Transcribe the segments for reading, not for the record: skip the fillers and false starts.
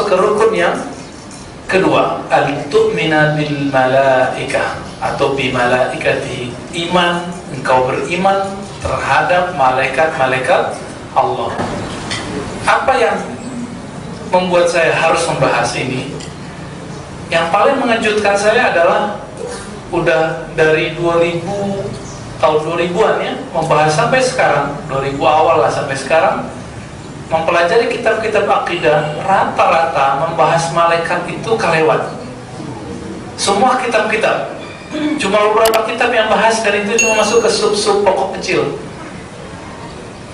masuk ke rukun yang kedua, al-tu'mina bil malaikah atau bi malaikatihi. Iman, engkau beriman terhadap malaikat-malaikat Allah. Apa yang membuat saya harus membahas ini? Yang paling mengejutkan saya adalah udah dari 2000 tahun 2000-an ya, membahas sampai sekarang, 2000 awal lah sampai sekarang, mempelajari kitab-kitab akidah, rata-rata membahas malaikat itu kelewat. Semua kitab-kitab, cuma beberapa kitab yang bahas, dan itu cuma masuk ke sub-sub pokok kecil.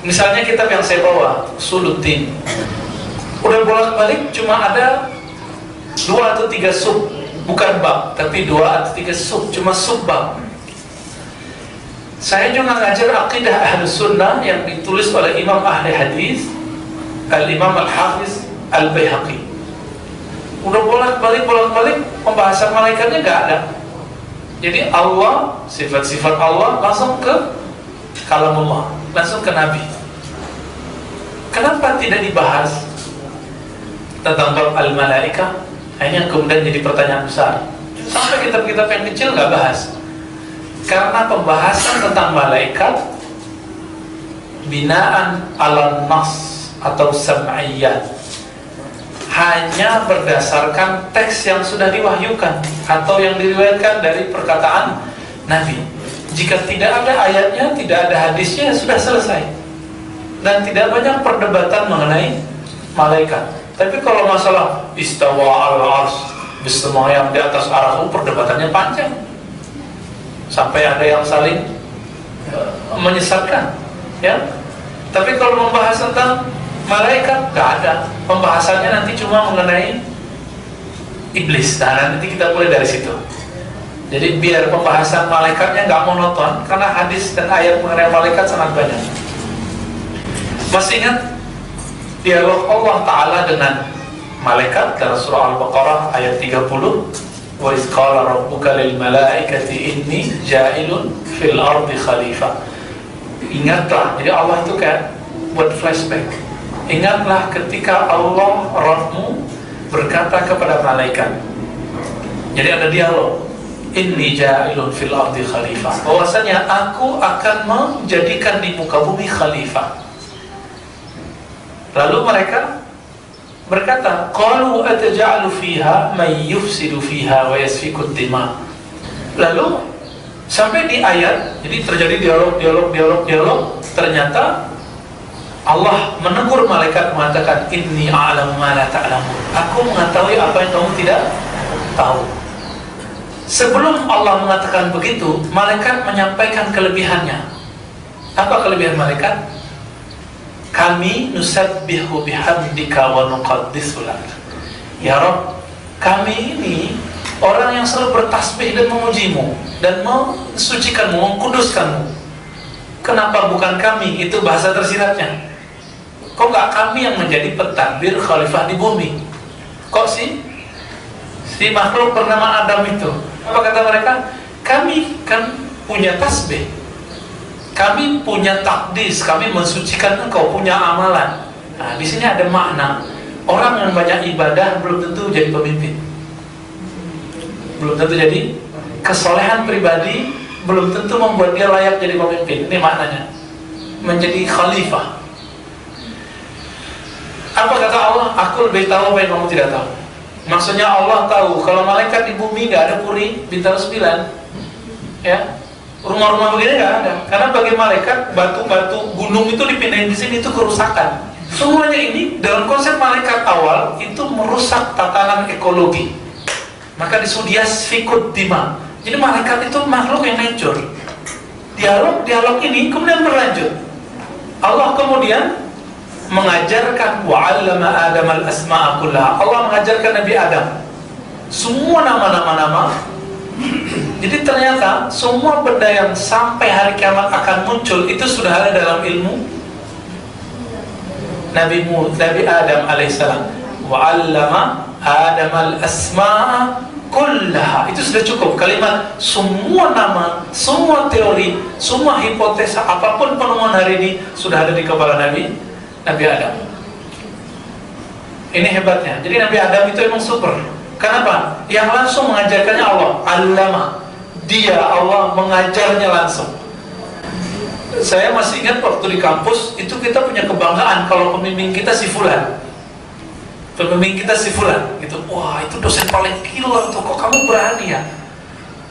Misalnya kitab yang saya bawa, Usuluddin, udah bolak-balik cuma ada 2 atau 3 sub, bukan bab, tapi 2 atau 3 sub, cuma sub-bab. Saya juga ngajar akidah Ahlus Sunnah yang ditulis oleh Imam Ahli Hadis Al-Imam Al-Hafiz Al-Baihaqi. Udah bolak-balik pembahasan malaikatnya nggak ada. Jadi Allah, sifat-sifat Allah langsung ke kalamullah, langsung ke Nabi. Kenapa tidak dibahas tentang bab al-malaikah? Ini yang kemudian jadi pertanyaan besar. Sampai kitab-kitab yang kecil nggak bahas. Karena pembahasan tentang malaikat binaan ala nas atau sam'iyat, hanya berdasarkan teks yang sudah diwahyukan atau yang diriwayatkan dari perkataan Nabi. Jika tidak ada ayatnya, tidak ada hadisnya, sudah selesai. Dan tidak banyak perdebatan mengenai malaikat. Tapi kalau masalah istawa al-ars, bersemayam di atas arah, perdebatannya panjang. Sampai ada yang saling menyesatkan, ya. Tapi kalau membahas tentang malaikat, nggak ada. Pembahasannya nanti cuma mengenai iblis. Nah, nanti kita mulai dari situ. Jadi biar pembahasan malaikatnya nggak monoton, karena hadis dan ayat mengenai malaikat sangat banyak. Masih ingat dialog Allah Ta'ala dengan malaikat dalam surah Al-Baqarah ayat 30? Wa iz qala rabbuka lil malaikati inni ja'ilun fil ardi khalifah. Ingatlah, jadi Allah itu kayak buat flashback. Ingatlah ketika Allah Rabbmu berkata kepada malaikat. Jadi ada dialog. Inni ja'ilun fil ardi khalifah. Bahwasanya aku akan menjadikan di muka bumi khalifah. Lalu mereka berkata, qalu ataj'alu fiha may yufsidu fiha wa yasfiku ad-dima. Lalu sampai di ayat, jadi terjadi dialog. Ternyata Allah menegur malaikat mengatakan, inni a'lamu ma la ta'lamun. Aku mengetahui apa yang kamu tidak tahu. Sebelum Allah mengatakan begitu, malaikat menyampaikan kelebihannya. Apa kelebihan malaikat? Kami nusabbihu bihamdika wa nuqaddisu lak. Ya Rabb, kami ini orang yang selalu bertasbih dan memujimu dan mensucikanmu, mengkuduskanmu. Kenapa bukan kami? Itu bahasa tersiratnya. Kok nggak kami yang menjadi pentadbir khalifah di bumi? Kok si makhluk bernama Adam itu? Apa kata mereka? Kami kan punya tasbih, kami punya takdis, kami mensucikan engkau, punya amalan. Nah, di sini ada makna. Orang yang banyak ibadah belum tentu jadi pemimpin, belum tentu jadi kesolehan pribadi, belum tentu membuat dia layak jadi pemimpin. Ini maknanya, menjadi khalifah. Apa kata Allah? Aku lebih tahu apa yang kamu tidak tahu. Maksudnya Allah tahu kalau malaikat di bumi nggak ada puri bintang 9, ya. Rumah-rumah begini nggak ada, karena bagi malaikat batu-batu gunung itu dipindahin di sini itu kerusakan. Semuanya ini dalam konsep malaikat awal itu merusak tatanan ekologi. Maka disuruh yasfikud dima. Jadi malaikat itu makhluk yang hancur. Dialog ini kemudian berlanjut. Allah kemudian mengajarkan wa'allama Adam al-asma'a kullaha. Allah mengajarkan Nabi Adam semua nama-nama. Jadi ternyata semua benda yang sampai hari kiamat akan muncul itu sudah ada dalam ilmu Nabi Adam alaihissalam. Wa'allama Adam al-asma'a kullaha. Itu sudah cukup. Kalimat semua nama, semua teori, semua hipotesa, apapun penemuan hari ini sudah ada di kepala Nabi Adam. Ini hebatnya. Jadi Nabi Adam itu emang super. Kenapa? Yang langsung mengajarkannya Allah. Allama. Dia, Allah mengajarnya langsung. Saya masih ingat waktu di kampus itu kita punya kebanggaan kalau pembimbing kita si Fulan. Pembimbing kita si Fulan gitu. Wah, itu dosen paling killer tuh. Kok kamu berani ya?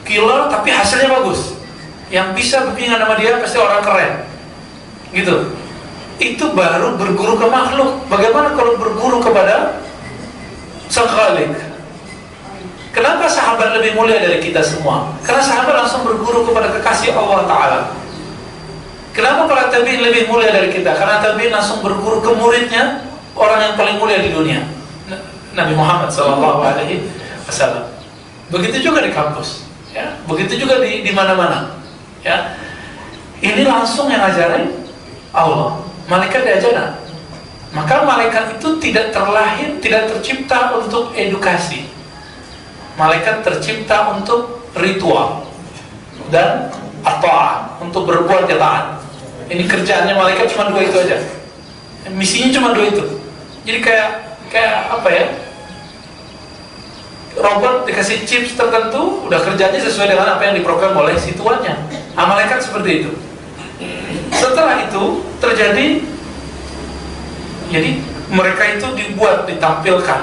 Killer tapi hasilnya bagus. Yang bisa bimbingan sama dia pasti orang keren. Gitu. Itu baru berguru ke makhluk. Bagaimana kalau berguru kepada Sang Khalik? Kenapa sahabat lebih mulia dari kita semua? Karena sahabat langsung berguru kepada kekasih Allah Ta'ala. Kenapa para tabi'in lebih mulia dari kita? Karena tabi'in langsung berguru ke muridnya, orang yang paling mulia di dunia, Nabi Muhammad SAW. Begitu juga di kampus, ya. Begitu juga di mana-mana, ya. Ini langsung yang ngajarin Allah. Malaikat diajaran. Maka malaikat itu tidak terlahir, tidak tercipta untuk edukasi. Malaikat tercipta untuk ritual dan at-ta'ah, untuk berbuat taat. Ini kerjaannya malaikat cuma dua itu aja. Misinya cuma dua itu. Jadi kayak apa ya? Robot dikasih chips tertentu, udah kerjanya sesuai dengan apa yang diprogram oleh si tuannya. Malaikat seperti itu. Setelah itu terjadi, jadi mereka itu ditampilkan.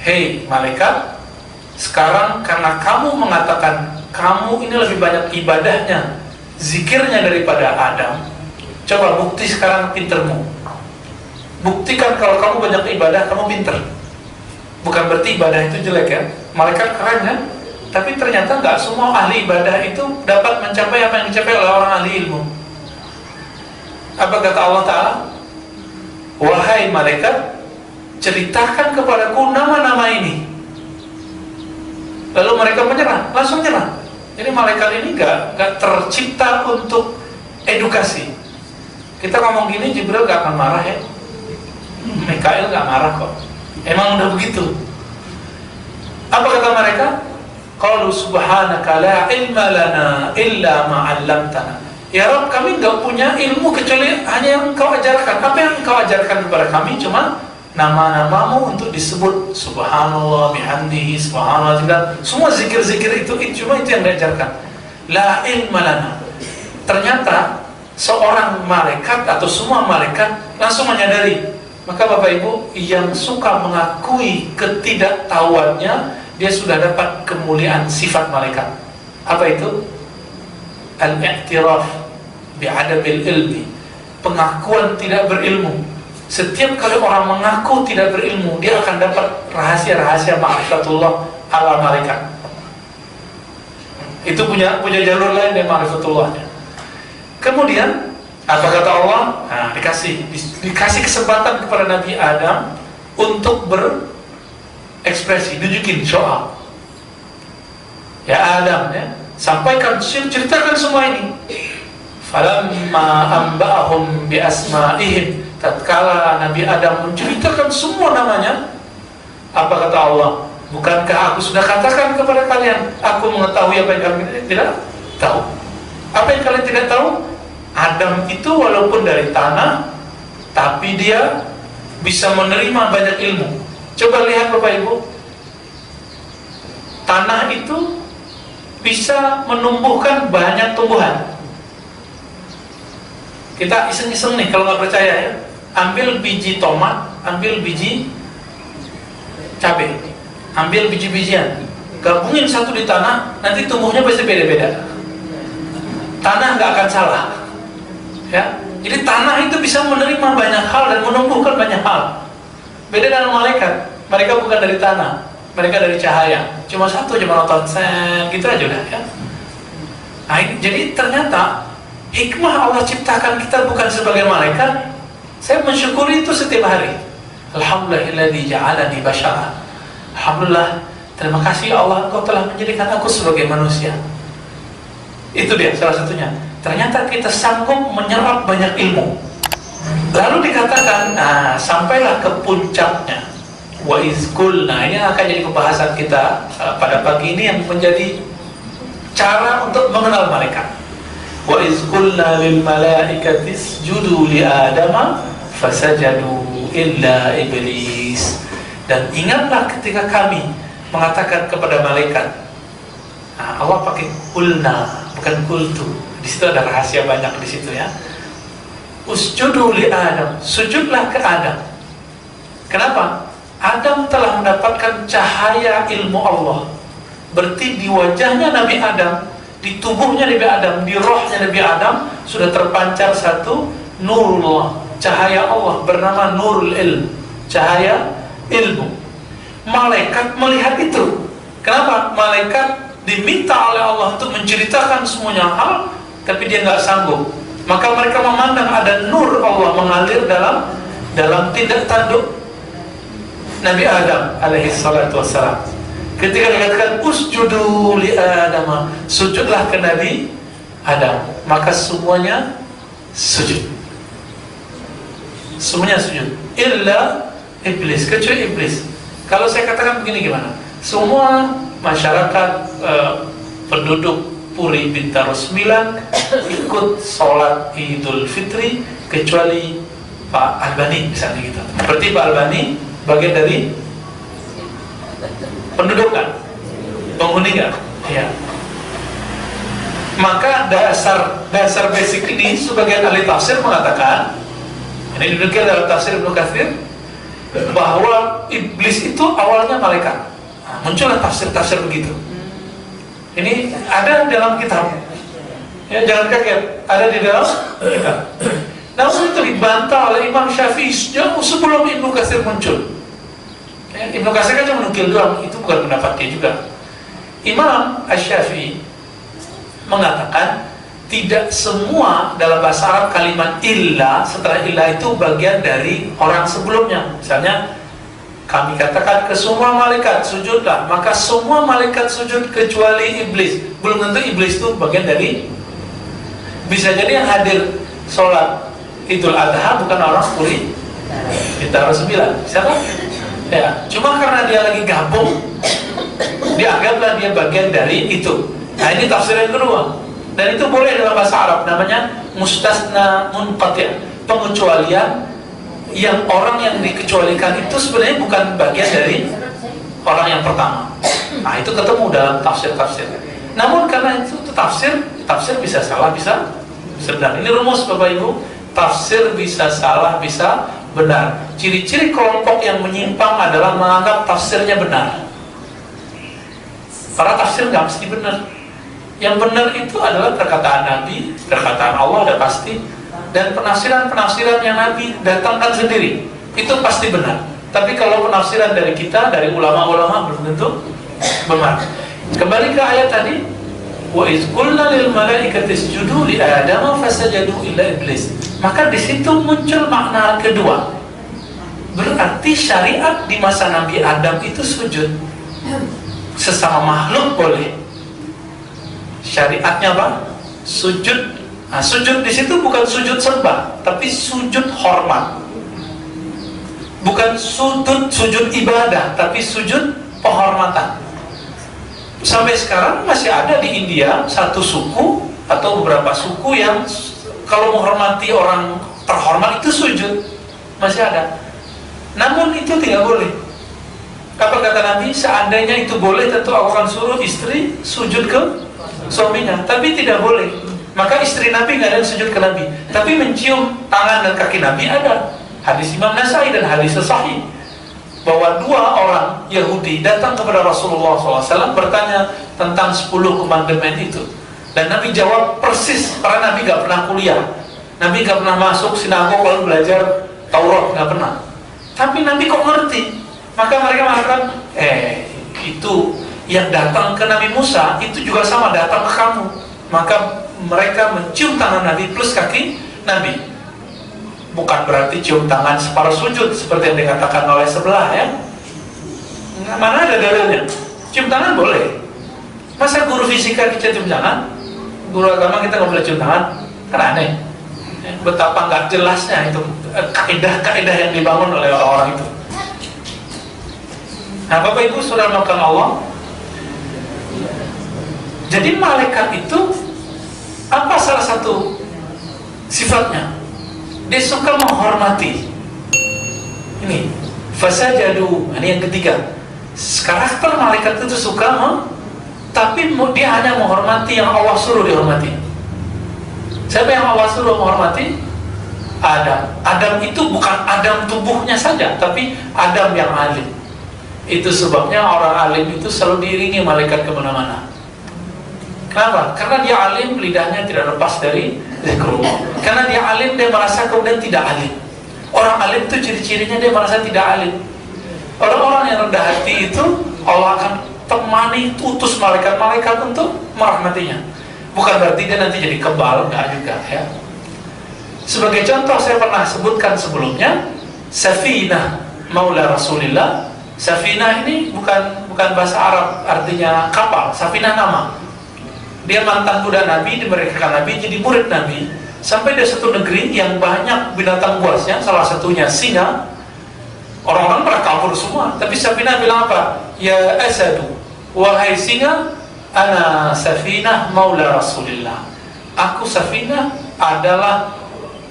Hei malaikat, sekarang karena kamu mengatakan kamu ini lebih banyak ibadahnya, zikirnya daripada Adam, coba bukti sekarang pintermu. Buktikan kalau kamu banyak ibadah, kamu pinter. Bukan berarti ibadah itu jelek ya. Malaikat keren kan? Tapi ternyata nggak semua ahli ibadah itu dapat mencapai apa yang dicapai oleh orang ahli ilmu. Apa kata Allah Ta'ala? Wahai malaikat, ceritakan kepadaku nama-nama ini. Lalu mereka menyerah, langsung nyerah. Jadi malaikat ini nggak tercipta untuk edukasi. Kita ngomong gini, Jibril nggak akan marah ya. Mikail nggak marah kok. Emang udah begitu. Apa kata mereka? Qalu subhanaka la ilma lana illa ma 'allamtana. Ya Rabb, kami nggak punya ilmu kecuali hanya yang Engkau ajarkan. Apa yang Engkau ajarkan kepada kami cuma nama-namamu untuk disebut. Subhanallah bihamdihi, subhanallah. Semua zikir-zikir itu cuma itu yang diajarkan. La ilma lana. Ternyata seorang malaikat atau semua malaikat langsung menyadari. Maka Bapak Ibu yang suka mengakui ketidaktahuannya, dia sudah dapat kemuliaan sifat malaikat. Apa itu? Al-i'tiraf bi'adabil ilmi. Pengakuan tidak berilmu. Setiap kali orang mengaku tidak berilmu, dia akan dapat rahasia-rahasia ma'rifatullah ala malaikat. Itu punya jalur lain dari ma'rifatullahnya. Kemudian apa kata Allah? Nah, dikasih kesempatan kepada Nabi Adam untuk berekspresi, nunjukin soal. Ya Adam, ya, sampaikan, ceritakan semua ini. Falamma amba'ahum bi asma'ihim. Tatkala Nabi Adam menceritakan semua namanya, apa kata Allah? Bukankah aku sudah katakan kepada kalian, aku mengetahui apa yang kalian tidak tahu? Apa yang kalian tidak tahu? Adam itu walaupun dari tanah, tapi dia bisa menerima banyak ilmu. Coba lihat Bapak Ibu, tanah itu bisa menumbuhkan banyak tumbuhan. Kita iseng-iseng nih, kalau nggak percaya ya, ambil biji tomat, ambil biji cabai, ambil biji-bijian, gabungin satu di tanah, nanti tumbuhnya pasti beda-beda. Tanah nggak akan salah. Ya, jadi tanah itu bisa menerima banyak hal dan menumbuhkan banyak hal. Beda dengan malaikat, mereka bukan dari tanah, mereka dari cahaya. Cuma satu aja menonton, gitu aja udah ya. Nah, jadi ternyata hikmah Allah ciptakan kita bukan sebagai malaikat. Saya mensyukuri itu setiap hari. Alhamdulillahilladzi ja'alani basyara. Alhamdulillah, terima kasih Allah, Engkau telah menjadikan aku sebagai manusia. Itu dia salah satunya. Ternyata kita sanggup menyerap banyak ilmu. Lalu dikatakan, nah sampailah ke puncaknya. Wa izkulna, ini akan jadi pembahasan kita pada pagi ini yang menjadi cara untuk mengenal malaikat. Wa izkulna lil malaikati isjudu li adama fasajadu illa iblis. Dan ingatlah ketika kami mengatakan kepada malaikat. Nah, Allah pakai kulna, bukan kultu. Di situ ada rahasia banyak di situ ya. Usjudu li Adam, sujudlah ke Adam. Kenapa? Adam telah mendapatkan cahaya ilmu Allah. Berarti di wajahnya Nabi Adam, di tubuhnya Nabi Adam, di rohnya Nabi Adam sudah terpancar satu nurullah, cahaya Allah bernama nurul ilm, cahaya ilmu. Malaikat melihat itu. Kenapa? Malaikat diminta oleh Allah untuk menceritakan semuanya hal, tapi dia nggak sanggup. Maka mereka memandang ada nur Allah mengalir dalam tindak tanduk Nabi Adam alaihi salatu wassalam. Ketika dikatakan usjudu li Adam, sujudlah ke Nabi Adam, maka semuanya sujud. Semuanya sujud. Illa iblis, kecuali iblis. Kalau saya katakan begini gimana? Semua masyarakat penduduk Puri Bintaro 9 ikut sholat Idul Fitri kecuali Pak Albani misalnya gitu. Berarti Pak Albani bagian dari penduduk kan? Penghuni kan? Ya. Maka dasar basic ini sebagian ahli tafsir mengatakan, ini demikian dalam tafsir Ibnu Katsir, bahwa iblis itu awalnya malaikat. Nah, muncullah tafsir-tafsir begitu. Ini ada dalam kitab. Ya, jangan kaget, ada di dalam kitab. Namun itu dibantah oleh Imam Syafi'i jauh sebelum Ibnu Katsir muncul. Ya, Ibnu Katsir kan cuma menukil doang, itu bukan pendapat dia juga. Imam Asy-Syafi'i mengatakan tidak semua dalam bahasa Arab kalimat illa, setelah illa itu bagian dari orang sebelumnya. Misalnya kami katakan ke semua malaikat sujudlah, maka semua malaikat sujud kecuali iblis. Belum tentu iblis itu bagian dari. Bisa jadi yang hadir sholat Idul Adha bukan orang Puri Bintaro 9, siapa? Ya, cuma karena dia lagi gabung, dianggaplah dia bagian dari itu. Nah, ini tafsir yang kedua. Dan itu boleh dalam bahasa Arab, namanya mustasna munqati', pengecualian yang orang yang dikecualikan itu sebenarnya bukan bagian dari orang yang pertama. Nah, itu ketemu dalam tafsir-tafsir. Namun karena itu tafsir bisa salah, bisa benar. Ini rumus Bapak Ibu, tafsir bisa salah, bisa benar. Ciri-ciri kelompok yang menyimpang adalah menganggap tafsirnya benar. Para tafsir nggak mesti benar. Yang benar itu adalah perkataan Nabi, perkataan Allah ada pasti, dan penafsiran-penafsiran yang Nabi datangkan sendiri itu pasti benar. Tapi kalau penafsiran dari kita, dari ulama-ulama belum tentu benar. Kembali ke ayat tadi, wa iz qulna lil malaikati isjudu li Adam fasajadu illa iblis. Maka di situ muncul makna kedua. Berarti syariat di masa Nabi Adam itu sujud. Sesama makhluk boleh. Syariatnya apa? Sujud. Nah, sujud di situ bukan sujud sembah, tapi sujud hormat. Bukan sujud ibadah, tapi sujud penghormatan. Sampai sekarang masih ada di India satu suku atau beberapa suku yang kalau menghormati orang terhormat itu sujud, masih ada. Namun itu tidak boleh. Apa kata Nabi? Seandainya itu boleh, tentu aku akan suruh istri sujud ke suaminya. Tapi tidak boleh. Maka istri Nabi nggak ada yang sujud ke Nabi, tapi mencium tangan dan kaki Nabi ada. Hadis Imam Nasai dan hadis sahih bahwa dua orang Yahudi datang kepada Rasulullah SAW bertanya tentang 10 komandemen itu, dan Nabi jawab persis karena Nabi nggak pernah kuliah, Nabi nggak pernah masuk sinagog lalu belajar Taurat, nggak pernah. Tapi Nabi kok ngerti? Maka mereka mengatakan, itu yang datang ke Nabi Musa itu juga sama datang ke kamu. Maka mereka mencium tangan Nabi plus kaki Nabi. Bukan berarti cium tangan separuh sujud seperti yang dikatakan oleh sebelah ya. Mana ada dalilnya? Cium tangan boleh. Masa guru fisika kita cium tangan? Guru agama kita nggak boleh cium tangan? Kan aneh. Betapa nggak jelasnya itu kaidah-kaidah yang dibangun oleh orang-orang itu. Nah, Bapak Ibu saudara melakukan Allah. Jadi malaikat itu apa salah satu sifatnya? Dia suka menghormati. Ini fasajadu, ini yang ketiga. Karakter malaikat itu suka, tapi dia hanya menghormati yang Allah suruh dihormati. Siapa yang Allah suruh menghormati? Adam. Adam itu bukan Adam tubuhnya saja, tapi Adam yang alim. Itu sebabnya orang alim itu selalu diiringi malaikat kemana-mana. Kenapa? Karena dia alim, lidahnya tidak lepas dari zikrullah. Karena dia alim, dia merasa kemudian tidak alim. Orang alim itu ciri-cirinya dia merasa tidak alim. Orang-orang yang rendah hati itu Allah akan temani, utus malaikat-malaikat untuk merahmatinya. Bukan berarti dia nanti jadi kebal, enggak juga ya. Sebagai contoh saya pernah sebutkan sebelumnya, Safinah Maula Rasulillah. Safinah ini bukan bahasa Arab, artinya kapal. Safinah nama. Dia mantan budak Nabi, dimerdekakan Nabi, jadi murid Nabi. Sampai di satu negeri yang banyak binatang buasnya, salah satunya singa. Orang-orang pada kabur semua. Tapi Safinah bilang apa? Ya asadu, wahai singa, ana Safinah Maula Rasulillah. Aku Safinah adalah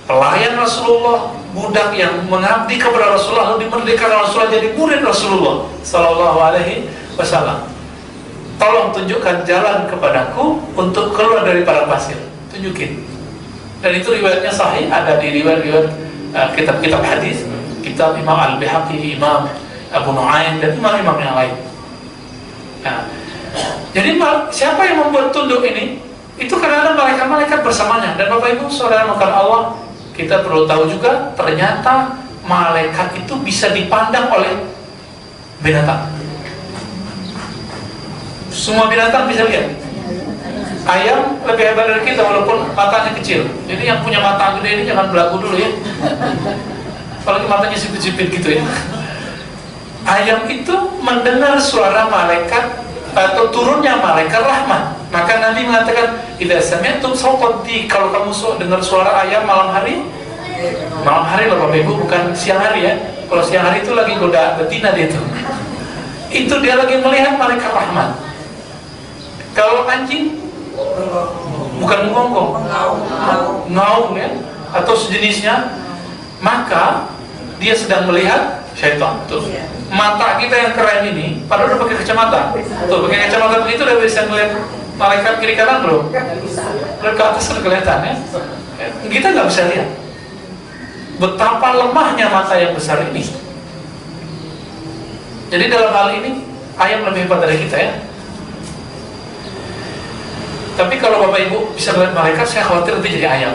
pelayan Rasulullah, budak yang mengabdi kepada Rasulullah, lalu dimerdekakan Rasulullah jadi murid Rasulullah Sallallahu Alaihi Wasallam. Tolong tunjukkan jalan kepadaku untuk keluar dari padang pasir. Tunjukin. Dan itu riwayatnya sahih, ada di riwayat-riwayat kitab-kitab hadis, kitab Imam Al-Baihaqi, Imam Abu Nu'aim, dan imam-imam yang lain. Nah, jadi siapa yang membuat tunduk ini? Itu karena ada malaikat-malaikat bersamanya. Dan Bapak Ibu saudara makan Allah, kita perlu tahu juga ternyata malaikat itu bisa dipandang oleh binatang. Semua binatang bisa lihat. Ayam lebih hebat dari kita walaupun matanya kecil. Jadi yang punya mata gede ini jangan belagu dulu ya. Apalagi matanya sipit-sipit gitu ya. Ayam itu mendengar suara malaikat atau turunnya malaikat rahmat. Maka Nabi mengatakan, "Idza sami'tum sawti," kalau kamu dengar suara ayam malam hari loh Bapak Ibu, bukan siang hari ya. Kalau siang hari itu lagi goda betina dia tuh. Itu dia lagi melihat malaikat rahmat. Kalau anjing bukan menggonggong, ngaung ya, atau sejenisnya, maka dia sedang melihat syaitan. Tuh, mata kita yang keren ini, padahal udah pakai kacamata. Tuh, pakai kacamata begitu udah bisa melihat malaikat kiri kanan belum? Udah ke atas udah kelihatan ya. Kita nggak bisa lihat. Betapa lemahnya mata yang besar ini. Jadi dalam hal ini ayam lebih hebat dari kita ya. Tapi kalau Bapak Ibu bisa melihat malaikat, saya khawatir nanti jadi ayam.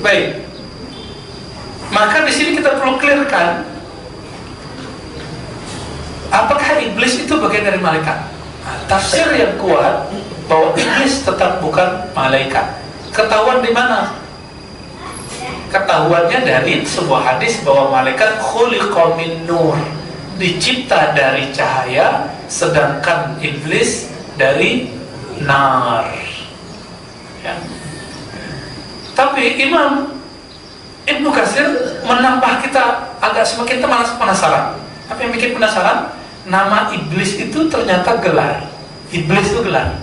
Baik. Maka di sini kita perlu clearkan, apakah iblis itu bagian dari malaikat? Tafsir yang kuat bahwa iblis tetap bukan malaikat. Ketahuan di mana? Ketahuannya dari sebuah hadis bahwa malaikat khuliqa min nur, dicipta dari cahaya, sedangkan iblis dari nar ya. Tapi Imam Ibnu Katsir menambah kita agak semakin penasaran. Apa yang bikin penasaran? Nama iblis itu ternyata gelar. Iblis itu gelar.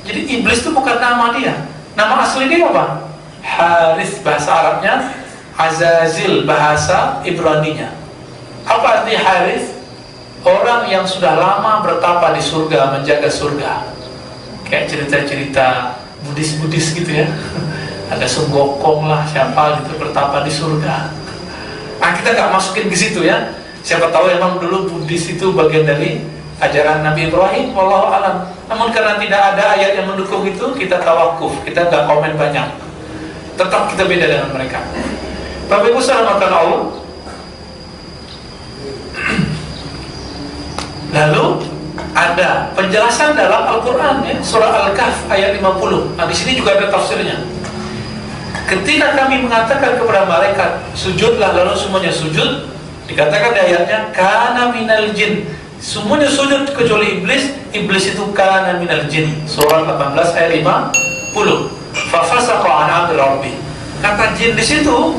Jadi iblis itu bukan nama dia. Nama asli dia apa? Haris bahasa Arabnya, Azazil bahasa Ibraninya. Apa arti Haris? Orang yang sudah lama bertapa di surga, menjaga surga. Kayak cerita-cerita Buddhis gitu ya. Ada Sunggokong lah, siapa gitu bertapa di surga. Nah, kita nggak masukin ke situ ya. Siapa tahu emang dulu Buddhis itu bagian dari ajaran Nabi Ibrahim, wallahu alam. Namun karena tidak ada ayat yang mendukung itu, kita tawakuf, kita nggak komen banyak. Tetap kita beda dengan mereka. Bapak Ibu saudara makan Allah. Lalu ada penjelasan dalam Al-Quran ya, surah Al-Kahf ayat 50. Nah, di sini juga ada tafsirnya. Ketika kami mengatakan kepada malaikat sujudlah, lalu semuanya sujud, dikatakan di ayatnya kana minal jin, semuanya sujud kecuali iblis. Iblis itu kana minal jin, surah 18 ayat 50. Fa fasaqa an amri rabbih. Kata jin di situ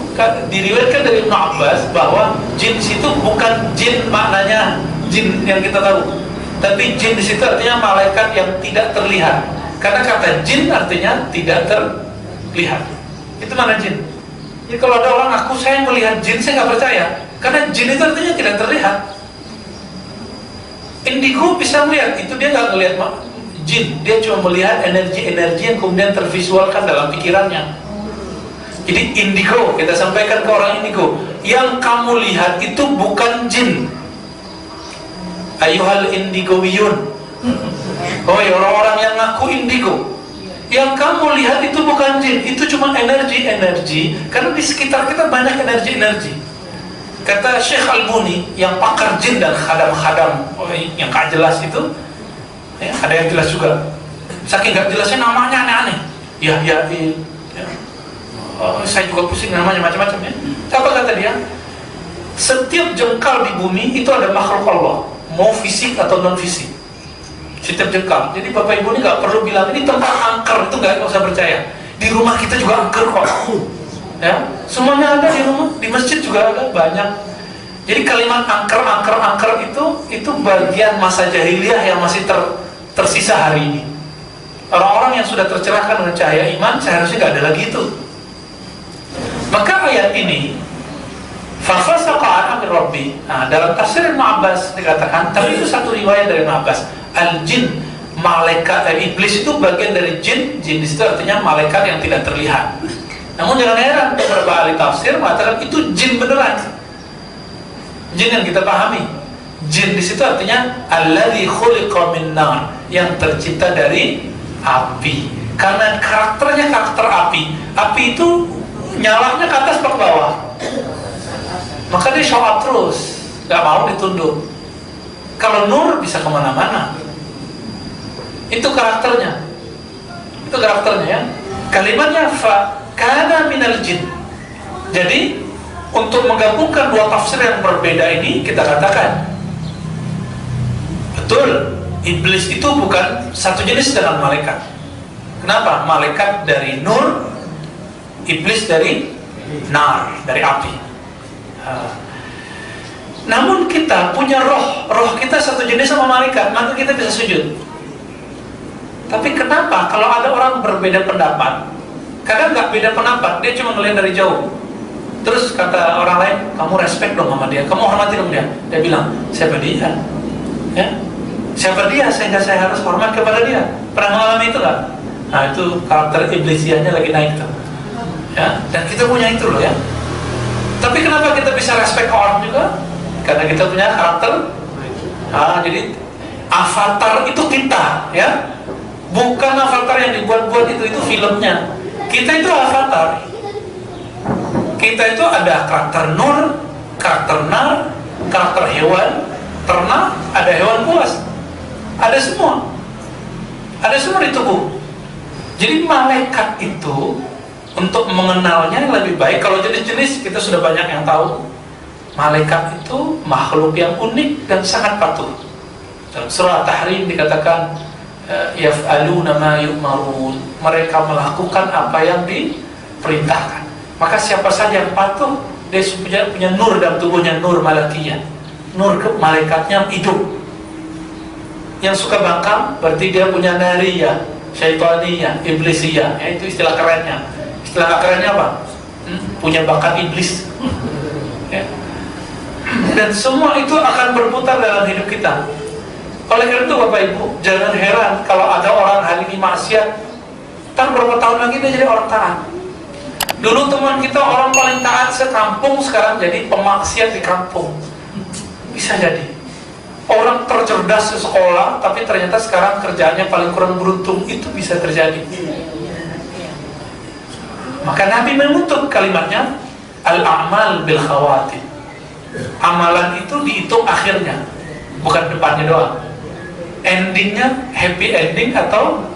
diriwayatkan dari Ibnu Abbas bahwa jin di situ bukan jin maknanya jin yang kita tahu, tapi jin di situ artinya malaikat yang tidak terlihat. Karena kata jin artinya tidak terlihat. Itu mana jin? Jadi kalau ada orang aku saya melihat jin, saya nggak percaya, karena jin itu artinya tidak terlihat. Indigo bisa melihat, itu dia nggak melihat jin, dia cuma melihat energi-energi yang kemudian tervisualkan dalam pikirannya. Jadi indigo, kita sampaikan ke orang indigo, yang kamu lihat itu bukan jin. Ayuhal indigowiyun, oh ya orang-orang yang ngaku indigo, yang kamu lihat itu bukan jin, itu cuma energi-energi, karena di sekitar kita banyak energi-energi. Kata Syekh Al-Buni yang pakar jin dan khadam-khadam yang gak jelas itu, ya, ada yang jelas juga, saking gak jelasnya namanya aneh-aneh. Ya. Saya juga pusing namanya macam-macam ya. Apa kata dia? Setiap jengkal di bumi itu ada makhluk Allah, mau fisik atau non fisik. Setiap jengkal. Jadi Bapak Ibu ini nggak perlu bilang ini tempat angker, itu nggak usah percaya. Di rumah kita juga angker kok. Ya, semuanya ada di rumah, di masjid juga ada banyak. Jadi kalimat angker itu bagian masa jahiliyah yang masih tersisa hari ini. Orang-orang yang sudah tercerahkan dengan cahaya iman seharusnya nggak ada lagi itu. Maka ayat ini fafasaqa an amri rabbi. Nah, dalam tafsir Ibnu Abbas dikatakan, tapi itu satu riwayat dari Ibnu Abbas, al-jin, malaikat iblis itu bagian dari jin. Jin itu artinya malaikat yang tidak terlihat. Namun jangan heran, beberapa ahli tafsir mengatakan itu jin beneran. Jin yang kita pahami. Jin di situ artinya alladzi khuliqa min nar, yang tercipta dari api. Karena karakternya karakter api. Api itu nyalanya ke atas ke bawah, maka dia show up terus, gak mau ditunduk. Kalau nur bisa kemana-mana. Itu karakternya. Ya. Kalimatnya fa kana minal jin. Jadi untuk menggabungkan dua tafsir yang berbeda ini, kita katakan betul, iblis itu bukan satu jenis dengan malaikat. Kenapa? Malaikat dari nur, iblis dari nar, dari api. Namun kita punya roh kita satu jenis sama malaikat, maka kita bisa sujud. Tapi kenapa kalau ada orang berbeda pendapat? Kadang nggak beda pendapat, dia cuma ngelihat dari jauh. Terus kata orang lain, kamu respect dong sama dia, kamu hormati dong dia. Dia bilang, siapa dia? Ya? Siapa dia sehingga saya harus hormat kepada dia? Pernah mengalami itu nggak? Nah, itu karakter iblisiannya lagi naik tuh. Ya, dan kita punya itu loh ya. Tapi kenapa kita bisa respect ke orang juga? Karena kita punya karakter. Jadi avatar itu kita, ya, bukan avatar yang dibuat-buat itu filmnya. Kita itu avatar. Kita itu ada karakter nur, karakter nar, karakter hewan, ternak, ada hewan buas, ada semua di tubuh. Jadi malaikat itu, untuk mengenalnya lebih baik, kalau jenis-jenis kita sudah banyak yang tahu. Malaikat itu makhluk yang unik dan sangat patuh. Dalam surah Tahrim dikatakan yaf'aluna ma yu'marun, mereka melakukan apa yang diperintahkan. Maka siapa saja yang patuh, dia punya nur dalam tubuhnya, nur malakiyah, nur malaikatnya hidup. Yang suka bangkang berarti dia punya nariyah, syaitaniyah, iblisiyah, itu istilah kerennya. Istilah kerennya apa? Punya bakat iblis. Ya. Dan semua itu akan berputar dalam hidup kita. Oleh karena itu Bapak Ibu, jangan heran kalau ada orang hari ini maksiat, ntar berapa tahun lagi dia jadi orang taat. Dulu teman kita orang paling taat sekampung, sekarang jadi pemaksiat di kampung. Bisa jadi. Orang tercerdas di sekolah, tapi ternyata sekarang kerjaannya paling kurang beruntung. Itu bisa terjadi. Maka Nabi menutup kalimatnya, al-a'mal bil khawatim. Amalan itu dihitung akhirnya, bukan depannya doang. Endingnya happy ending atau